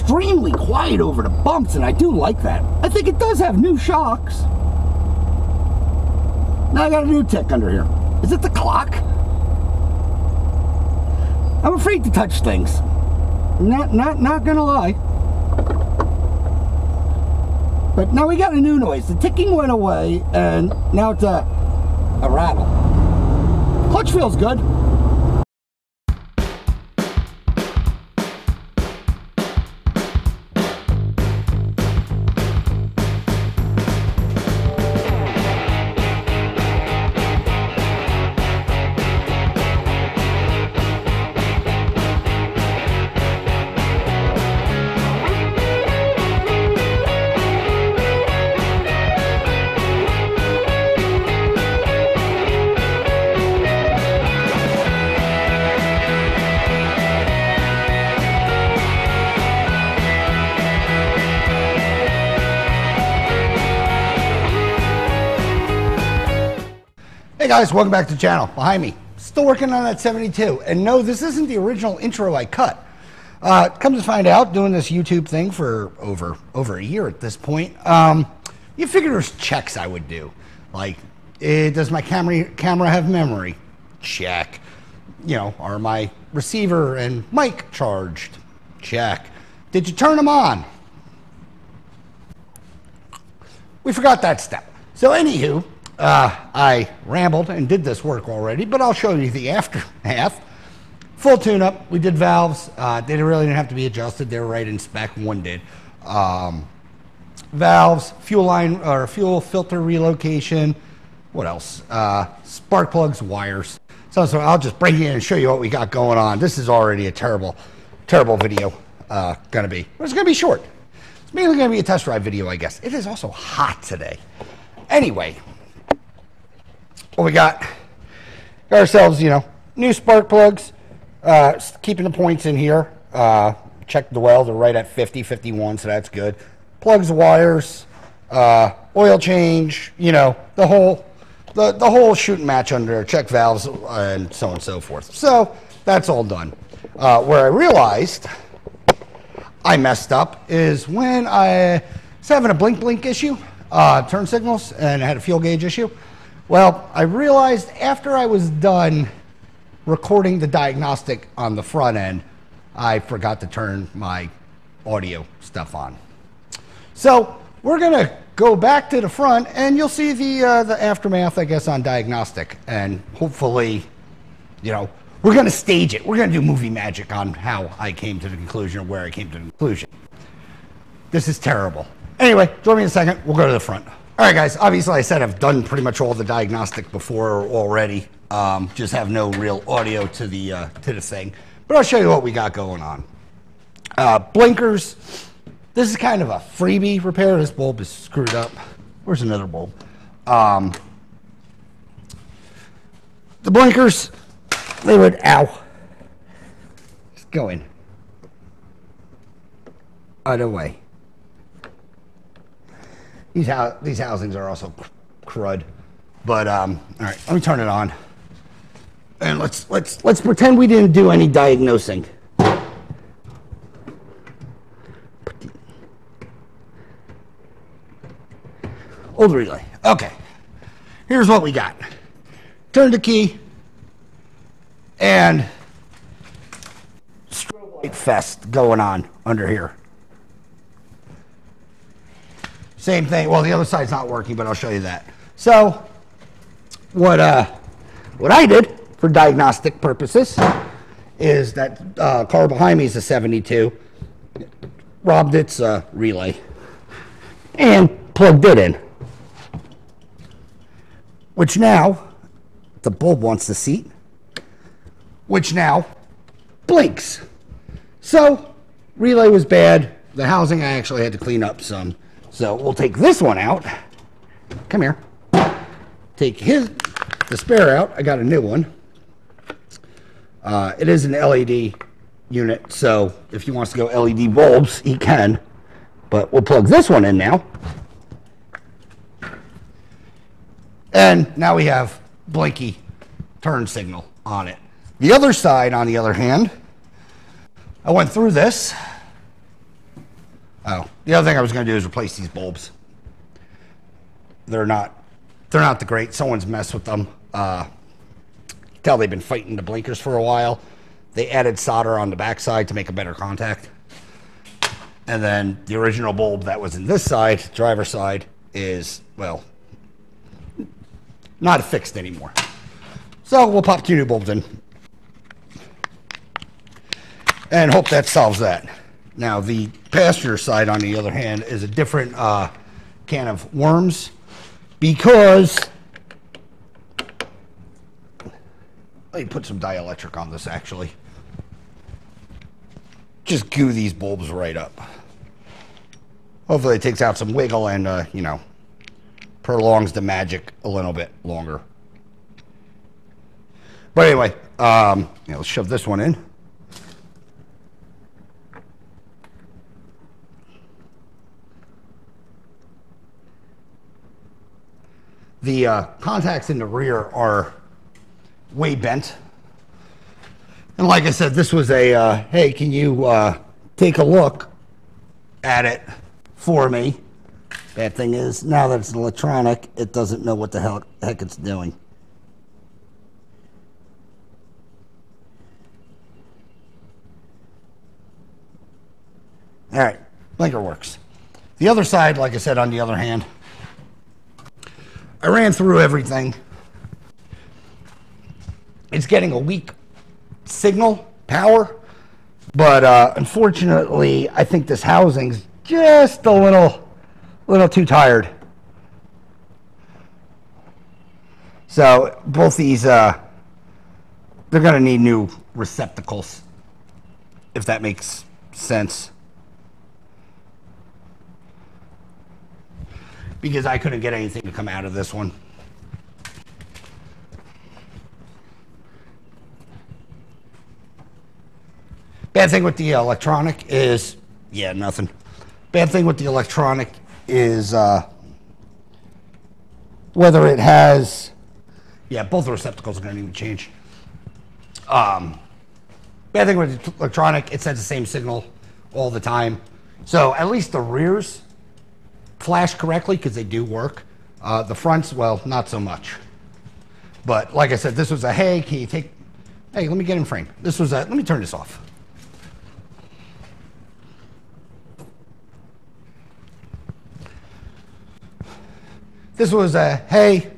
extremely quiet over the bumps, and I do like that. I think it does have new shocks. Now I got a new tick under here. Is it the clock? I'm afraid to touch things. Not gonna lie. But now we got a new noise. The ticking went away, and now it's a rattle. Clutch feels good. Hey guys, welcome back to the channel. Behind me, still working on that 72. And no, this isn't the original intro I cut. Come to find out, doing this YouTube thing for over a year at this point, you figure there's checks I would do. Like, does my camera have memory? Check. You know, are my receiver and mic charged? Check. Did you turn them on? We forgot that step. So anywho, I rambled and did this work already, but I'll show you the aftermath. Full tune-up. We did valves. They really didn't have to be adjusted. They were right in spec. One did. Valves, fuel line or fuel filter relocation. What else? Spark plugs, wires. So I'll just bring you in and show you what we got going on. This is already a terrible video. Gonna be. But it's gonna be short. It's mainly gonna be a test drive video, I guess. It is also hot today. Anyway. What we got ourselves, you know, new spark plugs, keeping the points in here. Check the well, they're right at 50, 51, so that's good. Plugs, wires, oil change, you know, the whole shooting match under there. Check valves and so on and so forth. So that's all done. Where I realized I messed up is when I was having a blink issue, turn signals, and I had a fuel gauge issue. Well, I realized after I was done recording the diagnostic on the front end, I forgot to turn my audio stuff on. So we're gonna go back to the front and you'll see the aftermath, I guess, on diagnostic. And hopefully, you know, we're gonna stage it. We're gonna do movie magic on how I came to the conclusion or where I came to the conclusion. This is terrible. Anyway, join me in a second. We'll go to the front. All right, guys, obviously I said I've done pretty much all the diagnostic before already. Just have no real audio to the thing. But I'll show you what we got going on. Blinkers. This is kind of a freebie repair. This bulb is screwed up. Where's another bulb? The blinkers, they would, ow. Just go in. Other way. These housings are also crud, but all right, let me turn it on, and let's pretend we didn't do any diagnosing. Old relay. Okay, here's what we got. Turn the key, and strobe light fest going on under here. Same thing. Well, the other side's not working, but I'll show you that. So, what I did for diagnostic purposes is that car behind me is a 72. Robbed its relay and plugged it in. Which now, the bulb wants the seat, which now blinks. So, relay was bad. The housing I actually had to clean up some. So we'll take this one out. Come here. Take the spare out. I got a new one. It is an LED unit, so if he wants to go LED bulbs, he can. But we'll plug this one in now. And now we have blinky turn signal on it. The other side, on the other hand, I went through this Oh, the other thing I was going to do is replace these bulbs. They're not the great. Someone's messed with them. Tell they've been fighting the blinkers for a while. They added solder on the backside to make a better contact. And then the original bulb that was in this side, driver's side, is, well, not fixed anymore. So we'll pop 2 new bulbs in and hope that solves that. Now the passenger side, on the other hand, is a different can of worms, because let me put some dielectric on this actually. Just goo these bulbs right up. Hopefully it takes out some wiggle and, you know, prolongs the magic a little bit longer. But anyway, yeah, let's shove this one in. The contacts in the rear are way bent. And like I said, this was a, hey, can you take a look at it for me? Bad thing is, now that it's electronic, it doesn't know what the heck it's doing. All right, blinker works. The other side, like I said, on the other hand, I ran through everything. It's getting a weak signal power, but unfortunately, I think this housing's just a little too tired. So both these, they're gonna need new receptacles, if that makes sense. Because I couldn't get anything to come out of this one. Bad thing with the electronic is, yeah, nothing. Bad thing with the electronic is whether it has, yeah, both the receptacles are going to need to change. Bad thing with the electronic, it sends the same signal all the time. So at least the rears flash correctly because they do work. The fronts, well, not so much. But like I said, this was a, hey, can you take, hey, let me get in frame. This was a, let me turn this off. This was a, hey,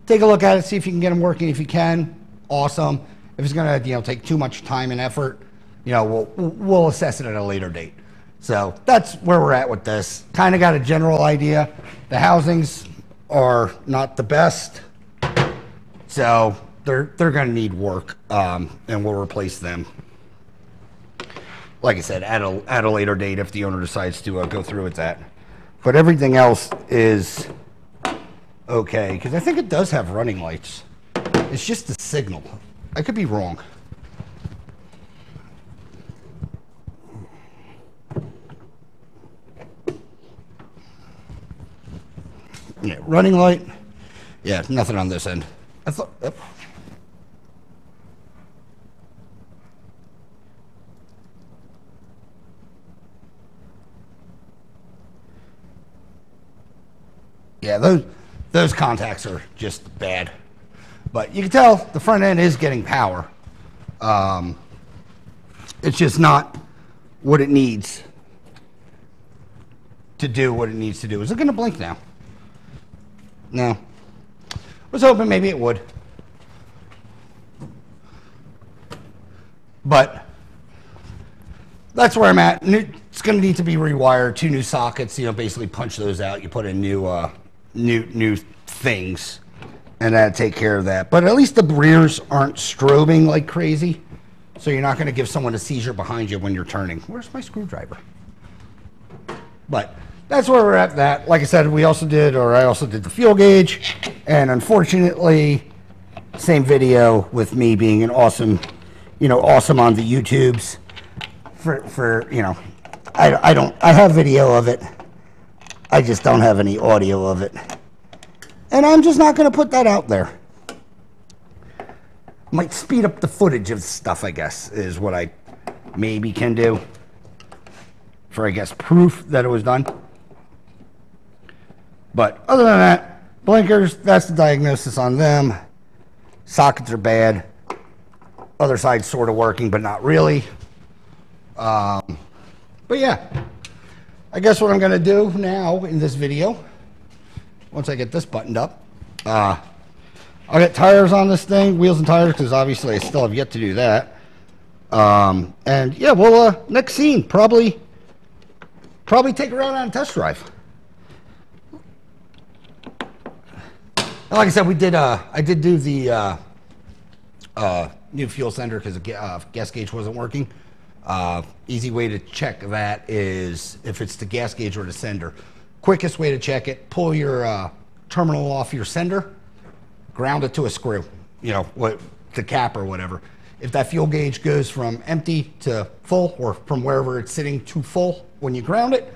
take a look at it, see if you can get them working. If you can, awesome. If it's gonna, you know, take too much time and effort, you know, we'll assess it at a later date. So that's where we're at with this. Kind of got a general idea. The housings are not the best, so they're gonna need work, and we'll replace them. Like I said, at a later date if the owner decides to go through with that. But everything else is okay, because I think it does have running lights. It's just the signal. I could be wrong. Yeah, running light. Yeah, nothing on this end. I thought, yep. Yeah, those contacts are just bad. But you can tell the front end is getting power. It's just not what it needs to do what it needs to do. Is it going to blink now? No. I was hoping maybe it would. But that's where I'm at. It's going to need to be rewired. 2 new sockets, you know, basically punch those out. You put in new things, and that'll take care of that. But at least the rears aren't strobing like crazy, so you're not going to give someone a seizure behind you when you're turning. Where's my screwdriver? But that's where we're at. That, like I said, I also did the fuel gauge, and unfortunately, same video with me being an awesome on the YouTubes. For you know, I have video of it. I just don't have any audio of it. And I'm just not going to put that out there. Might speed up the footage of stuff, I guess, is what I maybe can do. for, I guess, proof that it was done. But other than that, blinkers, that's the diagnosis on them. Sockets are bad. Other side's sort of working, but not really. But yeah, I guess what I'm going to do now in this video, once I get this buttoned up, I'll get tires on this thing, wheels and tires, because obviously I still have yet to do that. And yeah, we'll next scene probably take her out on a test drive. And like I said, we did. I did do the new fuel sender because the gas gauge wasn't working. Easy way to check that is if it's the gas gauge or the sender. Quickest way to check it: pull your terminal off your sender, ground it to a screw. You know what, the cap or whatever. If that fuel gauge goes from empty to full, or from wherever it's sitting to full when you ground it,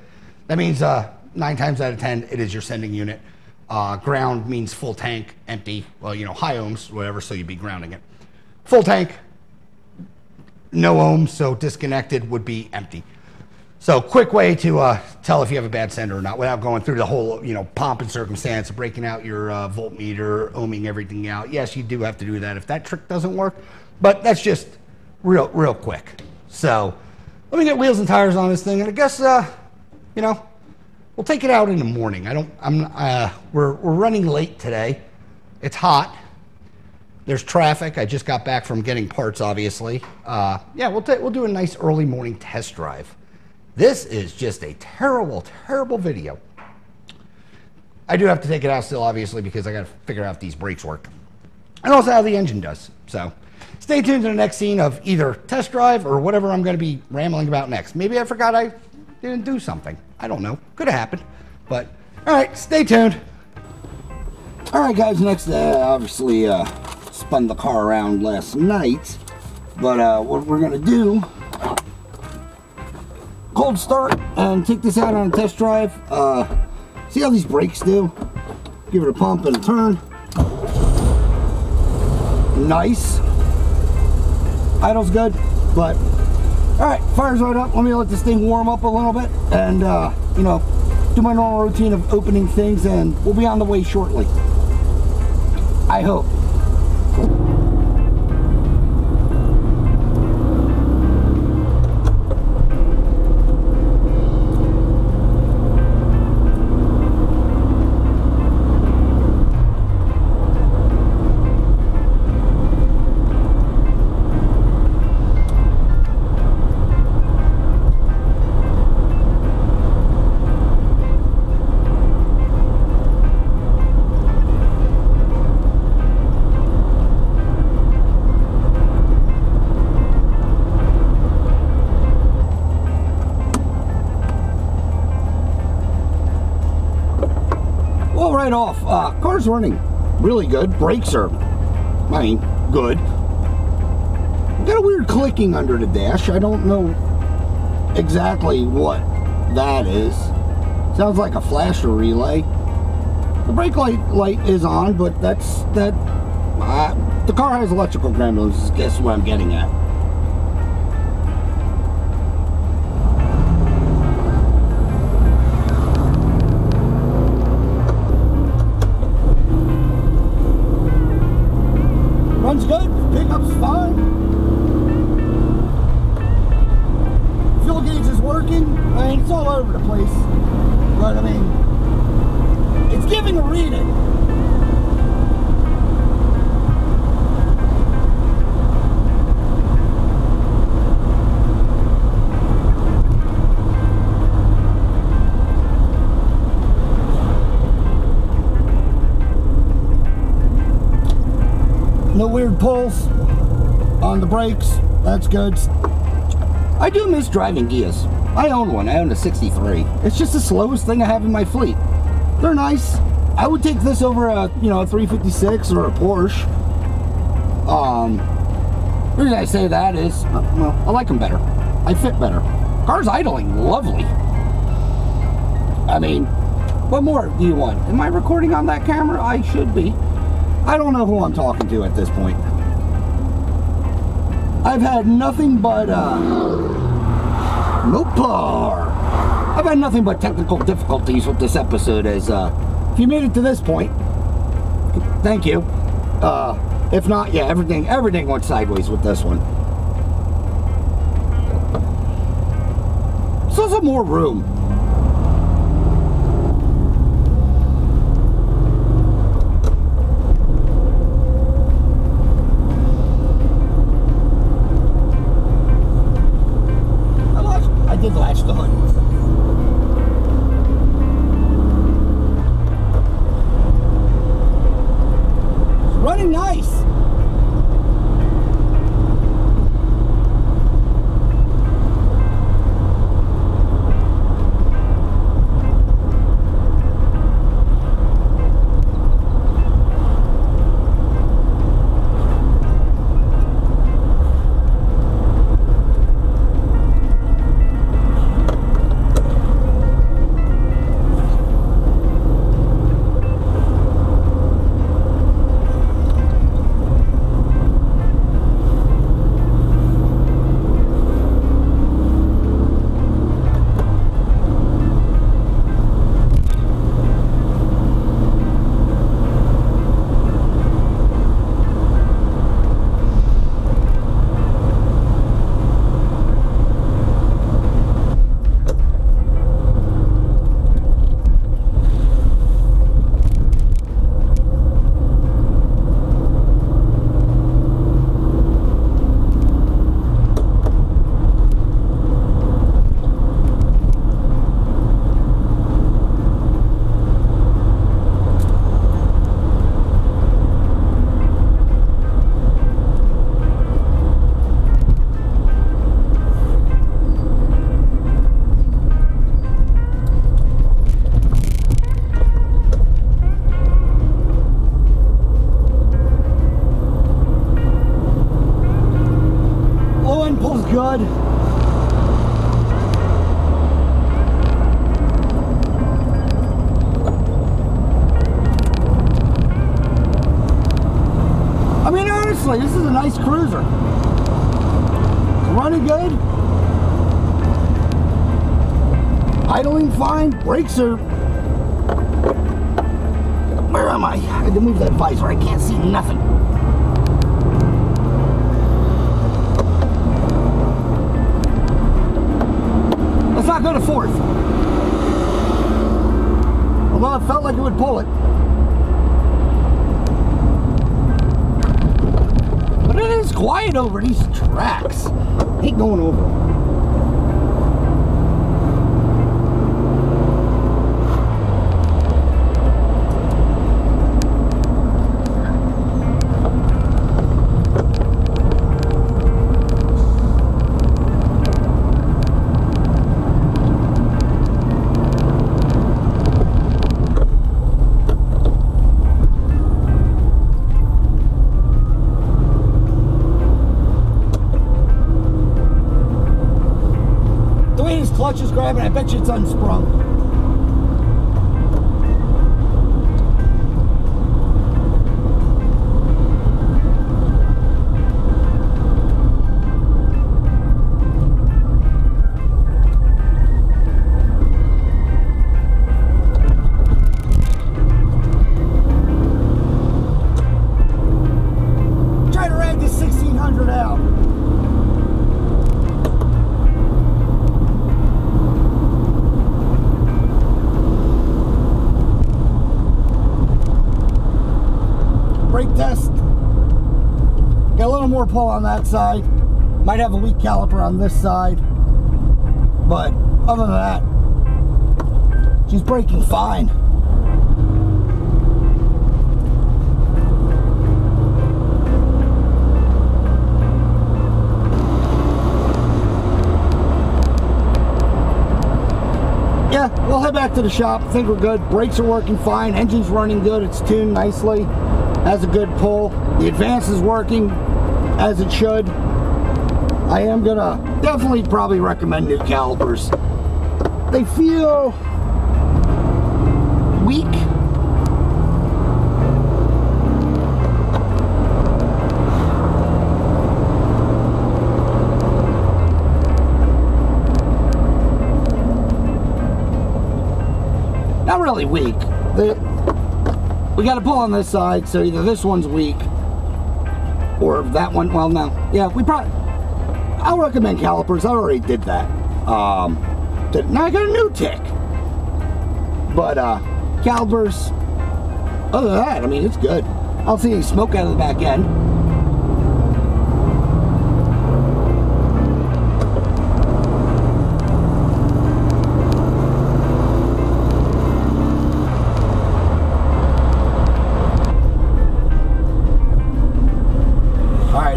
that means 9 times out of 10 it is your sending unit. Ground means full tank, empty, well, you know, high ohms, whatever, so you'd be grounding it. Full tank, no ohms, so disconnected would be empty. So quick way to tell if you have a bad sender or not without going through the whole, you know, pomp and circumstance of breaking out your voltmeter, ohming everything out. Yes, you do have to do that if that trick doesn't work, but that's just real quick. So let me get wheels and tires on this thing, and I guess, you know, we'll take it out in the morning. We're running late today. It's hot. There's traffic. I just got back from getting parts, obviously. Yeah, we'll do a nice early morning test drive. This is just a terrible video. I do have to take it out still, obviously, because I got to figure out if these brakes work, and also how the engine does. So stay tuned to the next scene of either test drive or whatever I'm going to be rambling about next. Maybe I forgot I didn't do something. I don't know. Could have happened. But, alright, stay tuned. Alright, guys, next, obviously, spun the car around last night. But, what we're going to do, cold start and take this out on a test drive. See how these brakes do? Give it a pump and a turn. Nice. Idle's good, but alright, fire's right up. Let me let this thing warm up a little bit and, you know, do my normal routine of opening things, and we'll be on the way shortly. I hope. Right off, car's running really good. Brakes are, I mean, good. Got a weird clicking under the dash. I don't know exactly what that is. Sounds like a flasher relay. The brake light is on, but that's that. The car has electrical gremlins. Guess what I'm getting at. Runs good, pickup's fine. Fuel gauge is working. I mean, it's all over the place. But I mean, it's giving a reading. No weird pulls on the brakes. That's good. I do miss driving Ghias. I own one. I own a 63. It's just the slowest thing I have in my fleet. They're nice. I would take this over a, you know, a 356 or a Porsche. The reason I say that is, well, I like them better. I fit better. Car's idling lovely. I mean, what more do you want? Am I recording on that camera? I should be. I don't know who I'm talking to at this point. I've had nothing but Mopar. I've had nothing but technical difficulties with this episode. As if you made it to this point, thank you. If not, yeah, everything went sideways with this one. So there's more room. I did latch the hood. It's running nice. Good. I mean, honestly, this is a nice cruiser. Running good. Idling fine. Brakes are... Where am I? I had to move that visor. I can't see nothing. Let's not go to fourth. Although it felt like it would pull it. But it is quiet over these tracks. I hate going over them. Clutch is grabbing, I bet you it's unsprung. Try to rag this 1600 out. Brake test. Got a little more pull on that side. Might have a weak caliper on this side. But other than that, she's braking fine. Yeah, we'll head back to the shop. I think we're good. Brakes are working fine. Engine's running good. It's tuned nicely. Has a good pull. The advance is working as it should. I am gonna definitely probably recommend new calipers. They feel weak. not really weak. We got to pull on this side, so either this one's weak or that one. Well, no, yeah, I'll recommend calipers. I already did that. Now I got a new tick, but calipers. Other than that, I mean, it's good. I don't see any smoke out of the back end.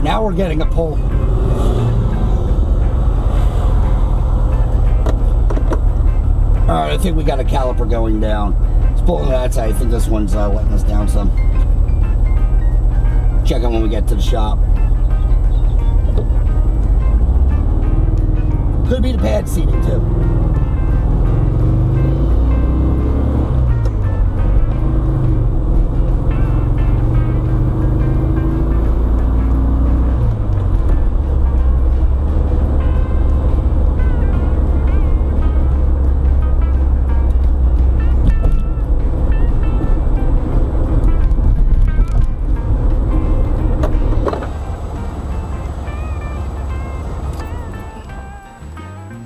Now we're getting a pull. Alright, I think we got a caliper going down. It's pulling that side. I think this one's letting us down some. Check it when we get to the shop. Could be the pad seating too.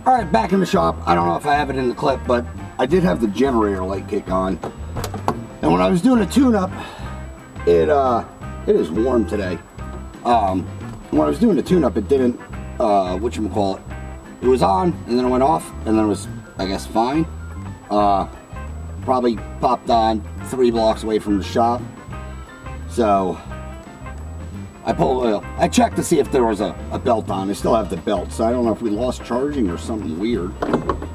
Alright, back in the shop. I don't know if I have it in the clip, but I did have the generator light kick on. And when I was doing a tune-up, it is warm today. When I was doing the tune-up, it didn't, whatchamacallit, it was on, and then it went off, and then it was, I guess, fine. Probably popped on 3 blocks away from the shop. So I checked to see if there was a belt on. I still have the belt, so I don't know if we lost charging or something weird.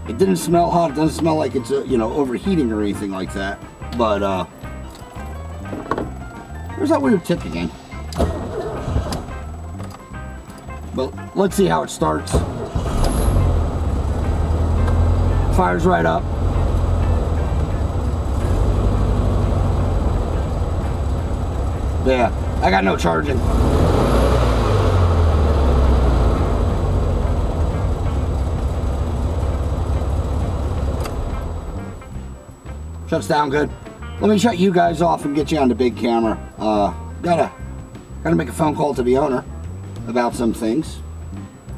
It didn't smell hot. It doesn't smell like it's overheating or anything like that. But there's that weird tip again. But let's see how it starts. Fires right up. Yeah, I got no charging. Shuts down good. Let me shut you guys off and get you on the big camera. Gotta make a phone call to the owner about some things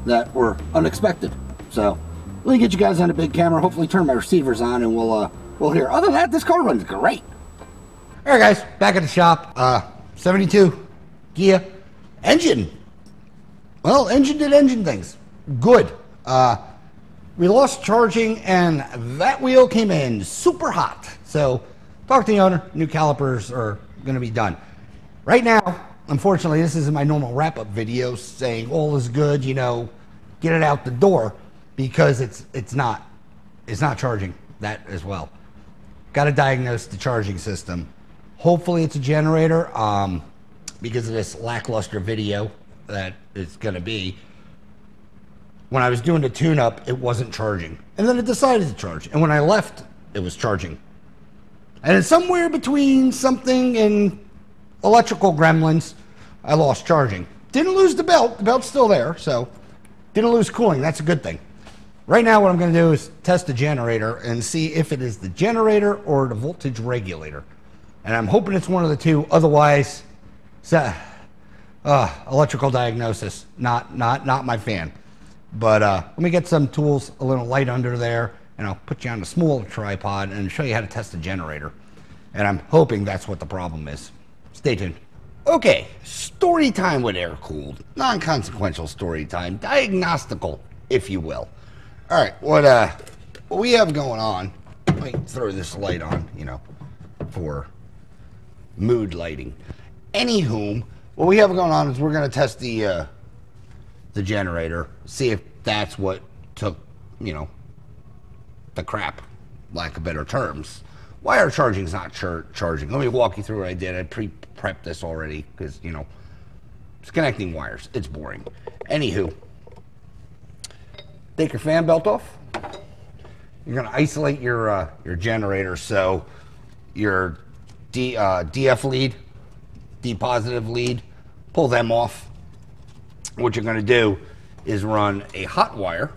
that were unexpected. So let me get you guys on the big camera. Hopefully turn my receivers on and we'll hear. Other than that, this car runs great. All right, guys, back at the shop. 72 Ghia engine. Well, engine did engine things. Good. We lost charging and that wheel came in super hot. So talk to the owner. New calipers are going to be done. Right now, unfortunately, this isn't my normal wrap-up video saying all is good, get it out the door, because it's not charging that as well. Got to diagnose the charging system. Hopefully it's a generator, because of this lackluster video that it's going to be. When I was doing the tune-up, it wasn't charging. And then it decided to charge. And when I left, it was charging. And then somewhere between something and electrical gremlins, I lost charging. Didn't lose the belt. The belt's still there, so didn't lose cooling. That's a good thing. Right now what I'm going to do is test the generator and see if it is the generator or the voltage regulator. And I'm hoping it's one of the two. Otherwise, electrical diagnosis, not my fan. But let me get some tools, a little light under there, and I'll put you on a smaller tripod and show you how to test the generator. And I'm hoping that's what the problem is. Stay tuned. Okay, story time with air cooled. Non-consequential story time. Diagnostical, if you will. All right, what we have going on, let me throw this light on, for mood lighting. Anywho, what we have going on is we're going to test the generator, see if that's what took, the crap, lack of better terms. Wire charging's not charging. Let me walk you through what I did. I pre-prepped this already because, it's connecting wires. It's boring. Anywho, take your fan belt off. You're going to isolate your generator, so your DF lead, D positive lead, pull them off. What you're going to do is run a hot wire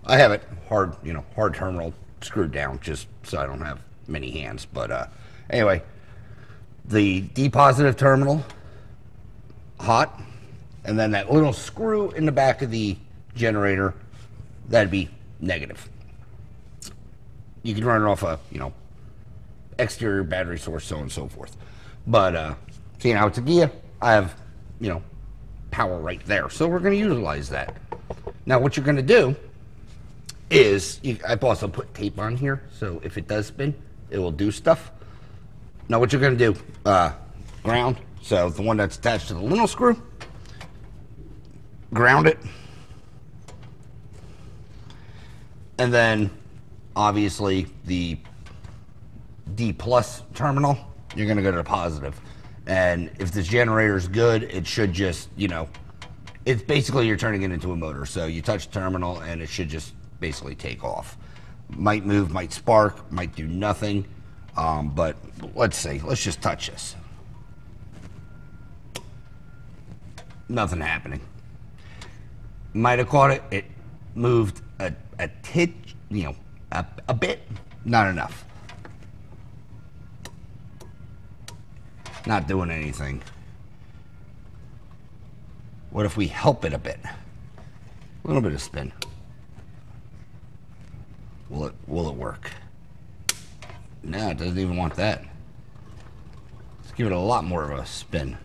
I have it hard, hard terminal screwed down just so I don't have many hands. But anyway, the D positive terminal, hot, and then that little screw in the back of the generator, that'd be negative. You can run it off a, exterior battery source, so on and so forth. But see, now it's a Ghia, I have, power right there. So we're going to utilize that. Now what you're going to do is, I've also put tape on here, so if it does spin, it will do stuff. Now what you're going to do, ground, so the one that's attached to the lintel screw, ground it, and then obviously the D plus terminal, you're going to go to the positive. And if this generator is good, it should just, it's basically you're turning it into a motor. So you touch the terminal and it should just basically take off. Might move, might spark, might do nothing. But let's see, let's just touch this. Nothing happening. Might have caught it. It moved a titch, a bit, not enough. Not doing anything. What if we help it a bit? A little bit of spin. Will it work? No, it doesn't even want that. Let's give it a lot more of a spin.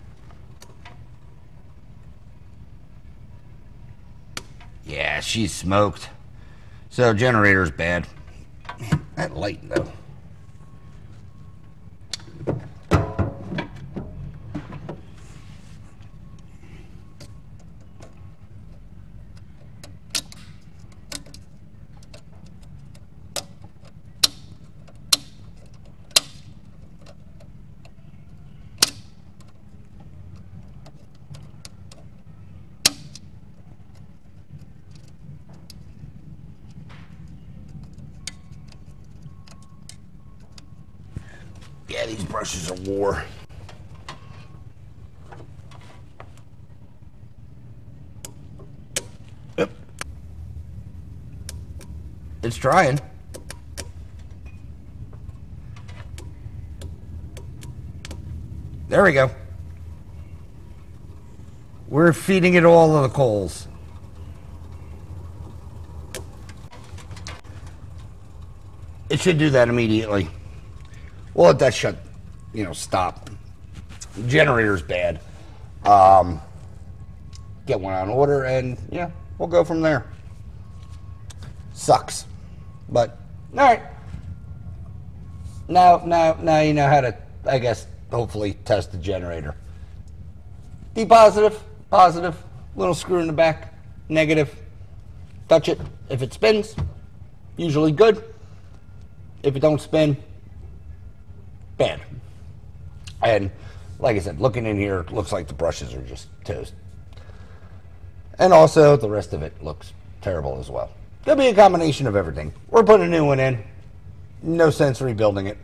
Yeah, she's smoked. So generator's bad. Man, that light though. Yeah, these brushes are wore. Yep. It's trying. There we go. We're feeding it all of the coals. It should do that immediately. We'll let that shut, stop. Generator's bad. Get one on order and yeah, we'll go from there. Sucks. But, all right. Now you know how to, I guess, hopefully test the generator. D positive, positive, little screw in the back, negative. Touch it. If it spins, usually good. If it don't spin, bad. And like I said, looking in here, looks like the brushes are just toast. And also the rest of it looks terrible as well. Could be a combination of everything. We're putting a new one in. No sense rebuilding it.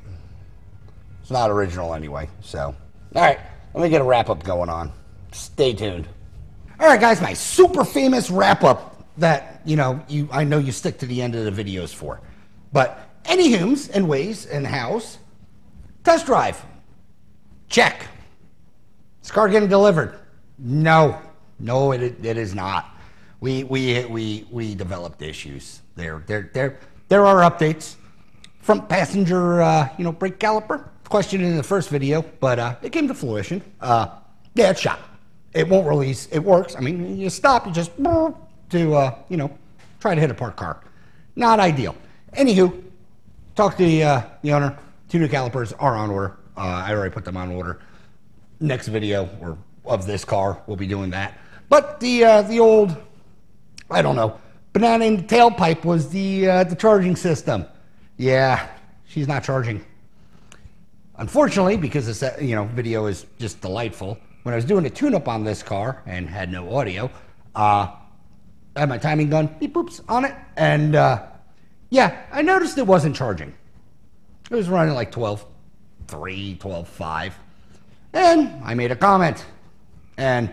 It's not original anyway. So, all right, let me get a wrap up going on. Stay tuned. All right, guys, my super famous wrap up that, I know you stick to the end of the videos for. But any whom's and ways and hows. Test drive. Check. Is car getting delivered? No, it is not. We developed issues. There are updates. Front passenger, brake caliper. Questioned in the first video, but it came to fruition. Yeah, it's shot. It won't release. It works. I mean, you stop, you just to try to hit a parked car. Not ideal. Anywho, talk to the owner. 2 new calipers are on order. I already put them on order. Next video of this car, we'll be doing that. But the old, I don't know, banana in the tailpipe was the charging system. Yeah, she's not charging. Unfortunately, because this video is just delightful. When I was doing a tune-up on this car and had no audio, I had my timing gun beep boops on it, and yeah, I noticed it wasn't charging. It was running like 12.3, 12.5. And I made a comment. And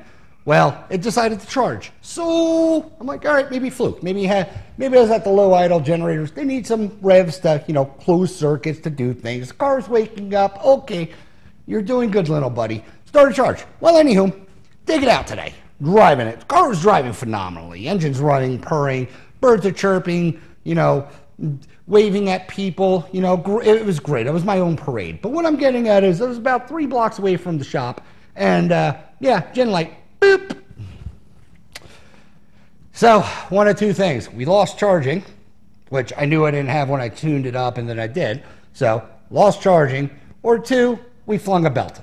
Well, it decided to charge. So I'm like, all right, maybe fluke. Maybe I was at the low idle generators. They need some revs to, close circuits to do things. The car's waking up. Okay, you're doing good, little buddy. Start a charge. Well, anywho, take it out today. Driving it. The car was driving phenomenally. Engine's running, purring, birds are chirping, waving at people. It was great. It was my own parade. But what I'm getting at is I was about 3 blocks away from the shop. And, gen light. Boop. So, one of two things. We lost charging, which I knew I didn't have when I tuned it up, and then I did. So, lost charging. Or 2, we flung a belt.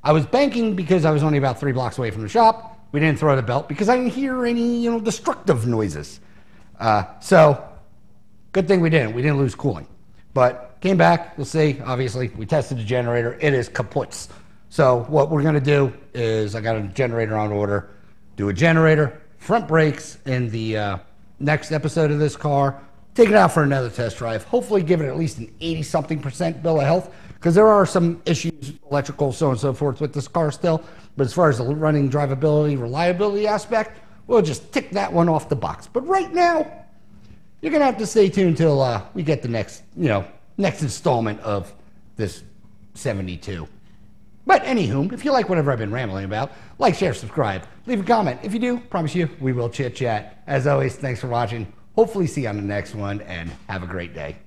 I was banking because I was only about 3 blocks away from the shop. We didn't throw the belt because I didn't hear any, destructive noises. So, good thing we didn't. We didn't lose cooling. But came back. You'll see, obviously, we tested the generator. It is kaput. So what we're going to do is I got a generator on order, do a generator, front brakes in the next episode of this car, take it out for another test drive, hopefully give it at least an 80-something% bill of health, because there are some issues, electrical, so on and so forth with this car still. But as far as the running drivability, reliability aspect, we'll just tick that one off the box. But right now, you're going to have to stay tuned till we get the next installment of this 72. But anywho, if you like whatever I've been rambling about, like, share, subscribe, leave a comment. If you do, promise you, we will chit chat. As always, thanks for watching. Hopefully see you on the next one, and have a great day.